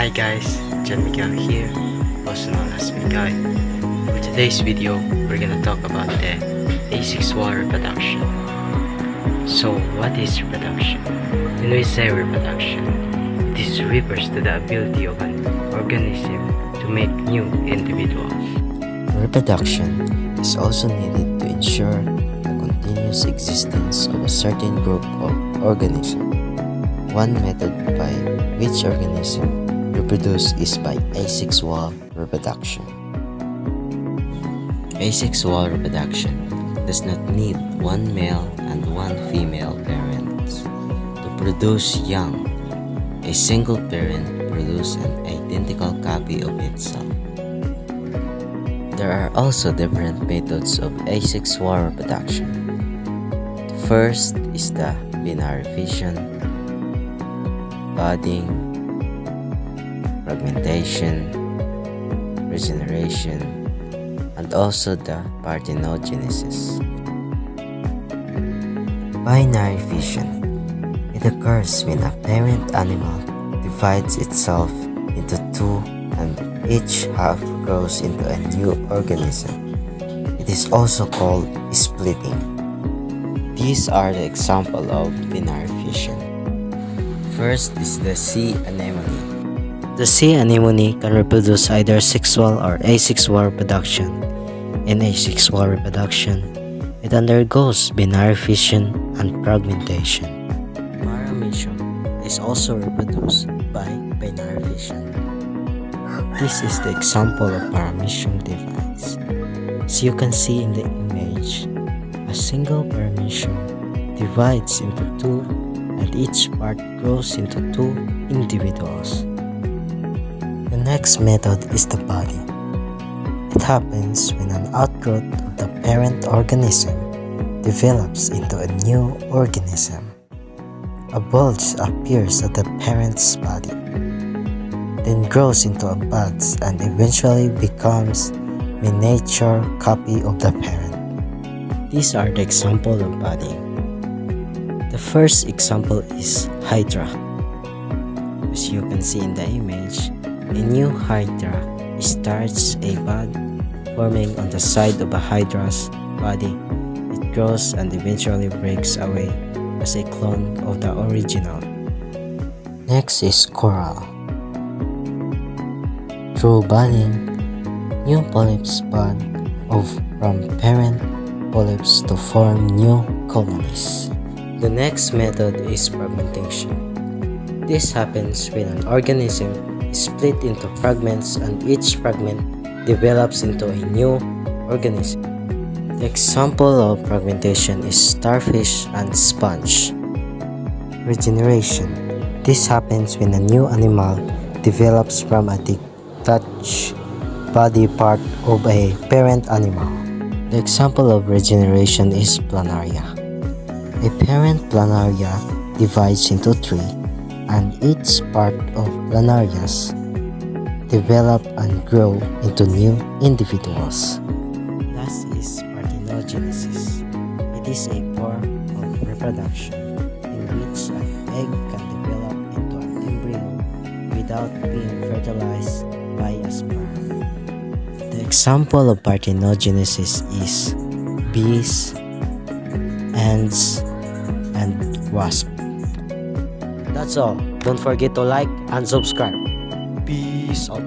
Hi guys, John Miguel here, also known as Miguel. For today's video, we're gonna talk about the asexual reproduction. So what is reproduction? When we say reproduction, this refers to the ability of an organism to make new individuals. Reproduction is also needed to ensure the continuous existence of a certain group of organisms. One method by which organisms reproduce is by asexual reproduction. Asexual reproduction does not need one male and one female parents to produce young. A single parent produces an identical copy of itself. There are also different methods of asexual reproduction. The first is the binary fission, budding, fragmentation, regeneration, and also the parthenogenesis. Binary fission. It occurs when a parent animal divides itself into two and each half grows into a new organism. It is also called splitting. These are the example of binary fission. First is the sea anemone. The sea anemone can reproduce either sexual or asexual reproduction. In asexual reproduction, it undergoes binary fission and fragmentation. Paramecium is also reproduced by binary fission. This is the example of paramecium divides. As you can see in the image, a single paramecium divides into two and each part grows into two individuals. The next method is the body. It happens when an outgrowth of the parent organism develops into a new organism. A bulge appears at the parent's body, then grows into a buds and eventually becomes a miniature copy of the parent. These are the examples of budding. The first example is Hydra. As you can see in the image, a new Hydra starts a bud forming on the side of a Hydra's body. It grows and eventually breaks away as a clone of the original. Next is coral. Through budding, new polyps bud from parent polyps to form new colonies. The next method is fragmentation. This happens when an organism is split into fragments and each fragment develops into a new organism. The example of fragmentation is starfish and sponge. Regeneration. This happens when a new animal develops from a detached body part of a parent animal. The example of regeneration is planaria. A parent planaria divides into three, and each part of planarias develop and grow into new individuals. Last is parthenogenesis. It is a form of reproduction in which an egg can develop into an embryo without being fertilized by a sperm. The example of parthenogenesis is bees, ants, and wasps. That's all. Don't forget to like and subscribe. Peace out.